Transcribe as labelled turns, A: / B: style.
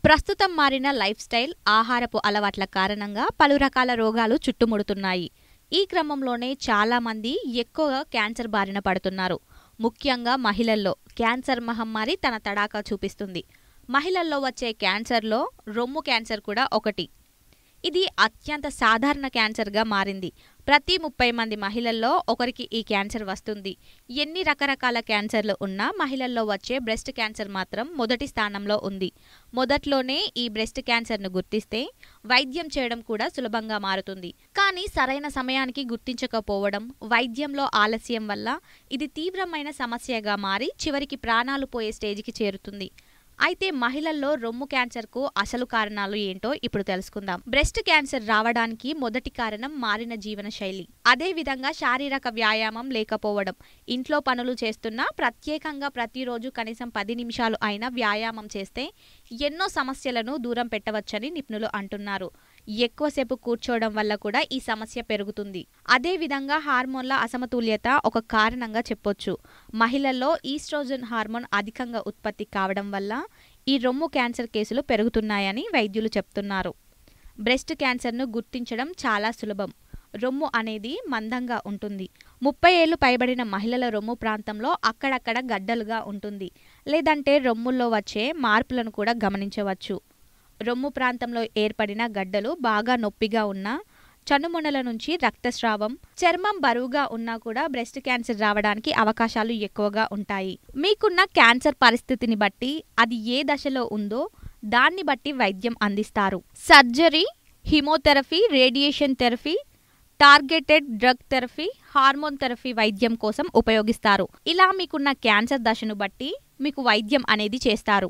A: ప్రస్తుతం మారిన life style, ఆహారపు అలవాట్ల కారణంగా పలు రకాల రోగాలు చుట్టుముడుతున్నాయి. ఈ క్రమంలోనే చాలామంది ఎక్కువగా క్యాన్సర్ బారిన పడుతున్నారు. ముఖ్యంగా మహిళల్లో క్యాన్సర్ మహమ్మారి తన తడాఖా చూపిస్తుంది. మహిళల్లో వచ్చే క్యాన్సర్లో రొమ్ము క్యాన్సర్ కూడా ఒకటి. ఇది అత్యంత సాధారణ క్యాన్సర్గా మారింది. ప్రతి 30 మంది మహిళల్లో ఒకరికి ఈ క్యాన్సర్ వస్తుంది. ఎన్ని రకరకాల క్యాన్సర్లు ఉన్నా మహిళల్లో వచ్చే బ్రెస్ట్ క్యాన్సర్ మాత్రం మొదటి స్థానంలో ఉంది. మొదట్లోనే ఈ బ్రెస్ట్ క్యాన్సర్ను గుర్తిస్తే వైద్యం చేయడం కూడా సులభంగా మారుతుంది. కానీ సరైన సమయానికి గుర్తించకపోవడం, వైద్యంలో ఆలస్యం వల్ల ఇది తీవ్రమైన సమస్యగా మారి చివరికి ప్రాణాలు పోయే స్టేజికి చేరుతుంది. అయితే మహిళల్లో రొమ్ము క్యాన్సర్కు అసలు కారణాలు ఏంటో ఇప్పుడు తెలుసుకుందాం. బ్రెస్ట్ క్యాన్సర్ రావడానికి మొదటి కారణం మారిన జీవనశైలి. అదేవిధంగా శారీరక వ్యాయామం లేకపోవడం. ఇంట్లో పనులు చేస్తున్నా ప్రత్యేకంగా ప్రతిరోజు కనీసం 10 నిమిషాలు అయినా వ్యాయామం చేస్తే ఎన్నో సమస్యలను దూరం పెట్టవచ్చని నిపుణులు అంటున్నారు. ఎక్కువసేపు కూర్చోవడం వల్ల కూడా ఈ సమస్య పెరుగుతుంది. అదేవిధంగా హార్మోన్ల అసమతుల్యత ఒక కారణంగా చెప్పొచ్చు. మహిళల్లో ఈస్ట్రోజన్ హార్మోన్ అధికంగా ఉత్పత్తి కావడం వల్ల ఈ రొమ్ము క్యాన్సర్ కేసులు పెరుగుతున్నాయని వైద్యులు చెప్తున్నారు. బ్రెస్ట్ క్యాన్సర్ను గుర్తించడం చాలా సులభం. రొమ్ము అనేది మందంగా ఉంటుంది. 30 ఏళ్లు పైబడిన మహిళల రొమ్ము ప్రాంతంలో అక్కడక్కడ గడ్డలుగా ఉంటుంది. లేదంటే రొమ్ముల్లో వచ్చే మార్పులను కూడా గమనించవచ్చు. రొమ్ము ప్రాంతంలో ఏర్పడిన గడ్డలు బాగా నొప్పిగా ఉన్నా, చనుమొనల నుంచి రక్తస్రావం, చర్మం బరువుగా ఉన్నా కూడా బ్రెస్ట్ క్యాన్సర్ రావడానికి అవకాశాలు ఎక్కువగా ఉంటాయి. మీకున్న క్యాన్సర్ పరిస్థితిని బట్టి, అది ఏ దశలో ఉందో దాన్ని బట్టి వైద్యం అందిస్తారు. Surgery, chemotherapy, radiation therapy, targeted drug therapy, hormone therapy వైద్యం కోసం ఉపయోగిస్తారు. ఇలా మీకున్న క్యాన్సర్ దశను బట్టి మీకు వైద్యం అనేది చేస్తారు.